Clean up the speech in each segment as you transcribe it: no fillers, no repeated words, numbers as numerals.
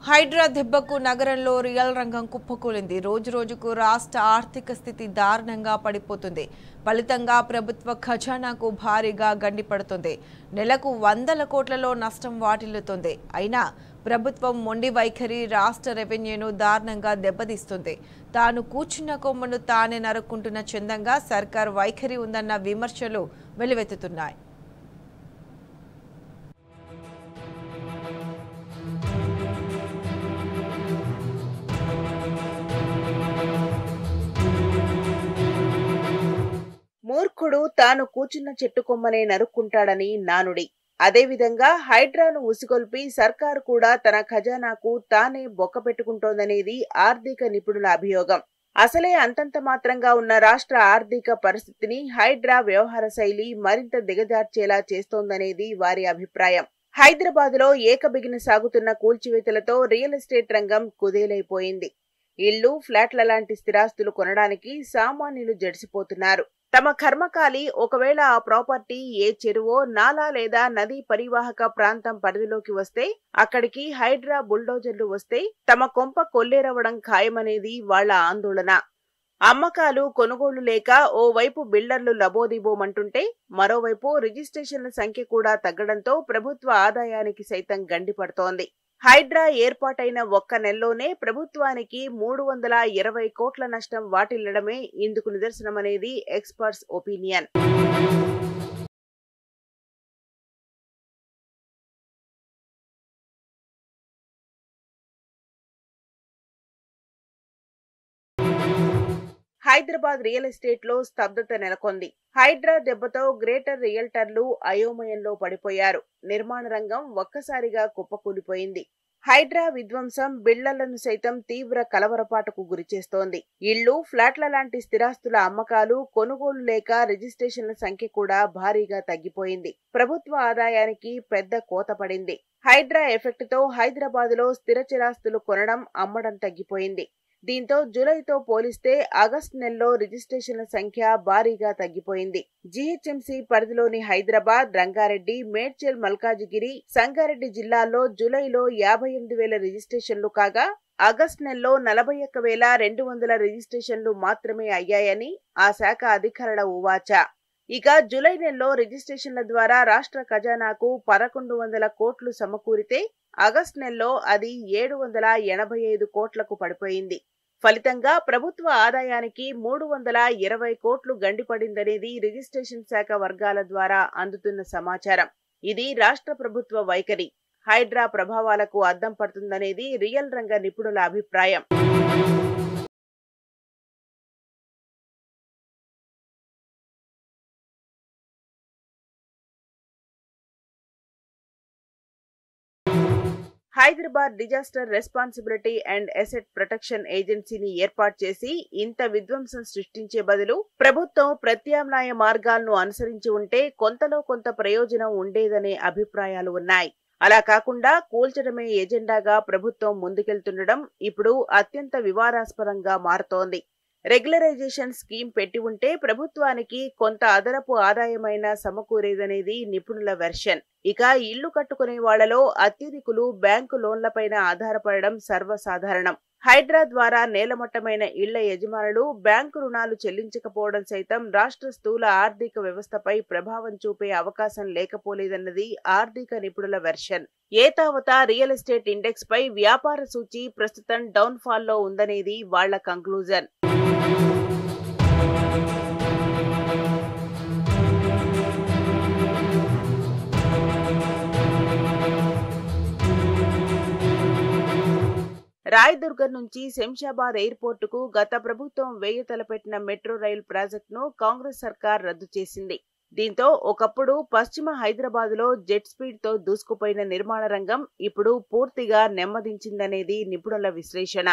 హైడ్రా దెబ్బకు నగరంలో రియల్ రంగం కుప్పకూలింది. రోజురోజుకు రాష్ట్ర ఆర్థిక స్థితి దారుణంగా పడిపోతుంది. ఫలితంగా ప్రభుత్వ ఖజానాకు భారీగా గండిపడుతుంది. నెలకు 100 కోట్లలో నష్టం వాటిల్లుతుంది. అయినా ప్రభుత్వం మొండి వైఖరి రాష్ట్ర రెవెన్యూను దారుణంగా దెబ్బతీస్తుంది. తాను కూర్చున్న కొమ్మను తానే నరుక్కుంటున్న చందంగా సర్కార్ వైఖరి ఉందన్న విమర్శలు వెల్లువెత్తుతున్నాయి. మూర్ఖుడు తాను కూర్చున్న చెట్టు కొమ్మనే నరుక్కుంటాడని నానుడి. అదేవిధంగా హైడ్రాను ఉసిగొల్పి సర్కారు కూడా తన ఖజానాకు తానే బొక్క పెట్టుకుంటోందనేది ఆర్థిక నిపుణుల అభియోగం. అసలే అంతంత మాత్రంగా ఉన్న రాష్ట్ర ఆర్థిక పరిస్థితిని హైడ్రా వ్యవహార శైలి మరింత దిగజార్చేలా చేస్తోందనేది వారి అభిప్రాయం. హైదరాబాద్లో ఏకబిగిన సాగుతున్న కూల్చివేతలతో రియల్ ఎస్టేట్ రంగం కుదేలైపోయింది. ఇళ్లు, ఫ్లాట్ల లాంటి స్థిరాస్తులు కొనడానికి సామాన్యులు జడిసిపోతున్నారు. తమ కర్మకాలి ఒకవేళ ఆ ప్రాపర్టీ ఏ చెరువో, నాలా లేదా నదీ పరివాహక ప్రాంతం పరిధిలోకి వస్తే, అక్కడికి హైడ్రా బుల్డోజర్లు వస్తే తమ కొంప కొల్లేరవడం ఖాయమనేది వాళ్ల ఆందోళన. అమ్మకాలు, కొనుగోళ్లు లేక ఓవైపు బిల్డర్లు లబోదిబోమంటుంటే, మరోవైపు రిజిస్ట్రేషన్ల సంఖ్య కూడా తగ్గడంతో ప్రభుత్వ ఆదాయానికి సైతం గండిపడుతోంది. హైడ్రా ఏర్పాటైన ఒక్క నెలలోనే ప్రభుత్వానికి 320 కోట్ల నష్టం వాటిల్లడమే ఇందుకు నిదర్శనమనేది experts opinion. Hyderabad real estate లో స్తబ్దత నెలకొంది. హైడ్రా దెబ్బతో గ్రేటర్ రియల్టర్లు అయోమయంలో పడిపోయారు. నిర్మాణ రంగం ఒక్కసారిగా కుప్పకూలిపోయింది. హైడ్రా విధ్వంసం బిల్డర్లను సైతం తీవ్ర కలవరపాటుకు గురిచేస్తోంది. ఇళ్లు, ఫ్లాట్ల లాంటి స్థిరాస్తుల అమ్మకాలు, కొనుగోలు లేక రిజిస్ట్రేషన్ల సంఖ్య కూడా భారీగా తగ్గిపోయింది. ప్రభుత్వ ఆదాయానికి పెద్ద కోత పడింది. హైడ్రా ఎఫెక్ట్ తో హైదరాబాద్ లో స్థిర చిరాస్తులు కొనడం, అమ్మడం తగ్గిపోయింది. దీంతో జూలైతో పోలిస్తే ఆగస్టు నెలలో రిజిస్ట్రేషన్ల సంఖ్య భారీగా తగ్గిపోయింది. జీహెచ్ఎంసీ పరిధిలోని హైదరాబాద్, రంగారెడ్డి, మేడ్చల్, మల్కాజిగిరి, సంగారెడ్డి జిల్లాల్లో జూలైలో 58,000 రిజిస్ట్రేషన్లు కాగా, ఆగస్టు నెలలో 41,200 రిజిస్ట్రేషన్లు మాత్రమే అయ్యాయని ఆ శాఖ అధికారుల ఉవాచ. ఇక జూలై నెలలో రిజిస్ట్రేషన్ల ద్వారా రాష్ట్ర ఖజానాకు 1,100 కోట్లు సమకూరితే, ఆగస్టు నెలలో అది 785 కోట్లకు పడిపోయింది. ఫలితంగా ప్రభుత్వ ఆదాయానికి 320 కోట్లు గండిపడిందనేది రిజిస్ట్రేషన్ శాఖ వర్గాల ద్వారా అందుతున్న సమాచారం. ఇది రాష్ట్ర ప్రభుత్వ వైఖరి, హైడ్రా ప్రభావాలకు అద్దం పడుతుందనేది రియల్ రంగ నిపుణుల అభిప్రాయం. Hyderabad disaster responsibility and asset protection ఏజెన్సీని ఏర్పాటు చేసి ఇంత విధ్వంసం సృష్టించే బదులు ప్రభుత్వం ప్రత్యామ్నాయ మార్గాలను అనుసరించి ఉంటే కొంతలో కొంత ప్రయోజనం ఉండేదనే అభిప్రాయాలు ఉన్నాయి. అలా కాకుండా కూల్చడమే ఎజెండాగా ప్రభుత్వం ముందుకెళ్తుండడం ఇప్పుడు అత్యంత వివాదాస్పదంగా మారుతోంది. రెగ్యులరైజేషన్ స్కీమ్ పెట్టి ఉంటే ప్రభుత్వానికి కొంత అదనపు ఆదాయమైనా సమకూరేదనేది నిపుణుల వెర్షన్. ఇక ఇళ్లు కట్టుకునే వాళ్లలో అత్యధికులు బ్యాంకు లోన్లపైన ఆధారపడడం సర్వసాధారణం. హైడ్రా ద్వారా నేలమట్టమైన ఇళ్ల యజమానులు బ్యాంకు రుణాలు చెల్లించకపోవడం సైతం రాష్ట్ర స్థూల ఆర్థిక వ్యవస్థపై ప్రభావం చూపే అవకాశం లేకపోలేదన్నది ఆర్థిక నిపుణుల వెర్షన్. ఏతావతా రియల్ ఎస్టేట్ ఇండెక్స్ పై వ్యాపార సూచి ప్రస్తుతం డౌన్ ఫాల్ లో ఉందనేది వాళ్ల కంక్లూజన్. రాయదుర్గం నుంచి శంషాబాద్ ఎయిర్పోర్టుకు గత ప్రభుత్వం తలపెట్టిన మెట్రో రైల్ ప్రాజెక్టును కాంగ్రెస్ సర్కార్ రద్దు చేసింది. దీంతో ఒకప్పుడు పశ్చిమ హైదరాబాద్లో జెట్ స్పీడ్ తో దూసుకుపోయిన నిర్మాణ రంగం ఇప్పుడు పూర్తిగా నెమ్మదించిందనేది నిపుణుల విశ్లేషణ.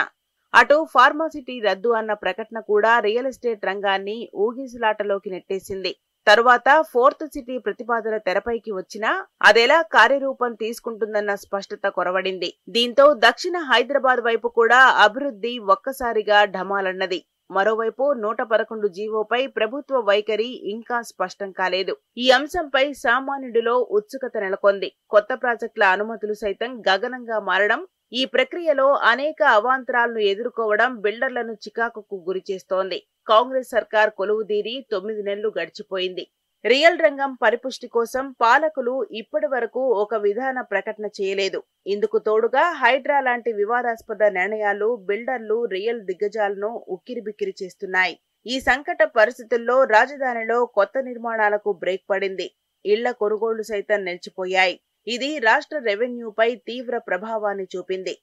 అటు ఫార్మాసిటీ రద్దు అన్న ప్రకటన కూడా రియల్ ఎస్టేట్ రంగాన్ని ఊగిసలాటలోకి నెట్టేసింది. తరువాత ఫోర్త్ సిటీ ప్రతిపాదన తెరపైకి వచ్చినా అదెలా కార్యరూపం తీసుకుంటుందన్న స్పష్టత కొరవడింది. దీంతో దక్షిణ హైదరాబాద్ వైపు కూడా అభివృద్ధి ఒక్కసారిగా ఢమాలన్నది. మరోవైపు 111 జీవోపై ప్రభుత్వ వైఖరి ఇంకా స్పష్టం కాలేదు. ఈ అంశంపై సామాన్యుడిలో ఉత్సుకత నెలకొంది. కొత్త ప్రాజెక్టుల అనుమతులు సైతం గగనంగా మారడం, ఈ ప్రక్రియలో అనేక అవాంతరాలను ఎదుర్కోవడం బిల్డర్లను చికాకుకు గురిచేస్తోంది. కాంగ్రెస్ సర్కార్ కొలువుదీరి 9 నెలలు గడిచిపోయింది. రియల్ రంగం పరిపుష్టి కోసం పాలకులు ఇప్పటి వరకు ఒక విధాన ప్రకటన చేయలేదు. ఇందుకు తోడుగా హైడ్రా లాంటి వివాదాస్పద నిర్ణయాలు బిల్డర్లు, రియల్ దిగ్గజాలను ఉక్కిరిబిక్కిరి చేస్తున్నాయి. ఈ సంకట పరిస్థితుల్లో రాజధానిలో కొత్త నిర్మాణాలకు బ్రేక్ పడింది. ఇళ్ల కొనుగోళ్లు సైతం నిలిచిపోయాయి. ఇది రాష్ట్ర రెవెన్యూపై తీవ్ర ప్రభావాన్ని చూపింది.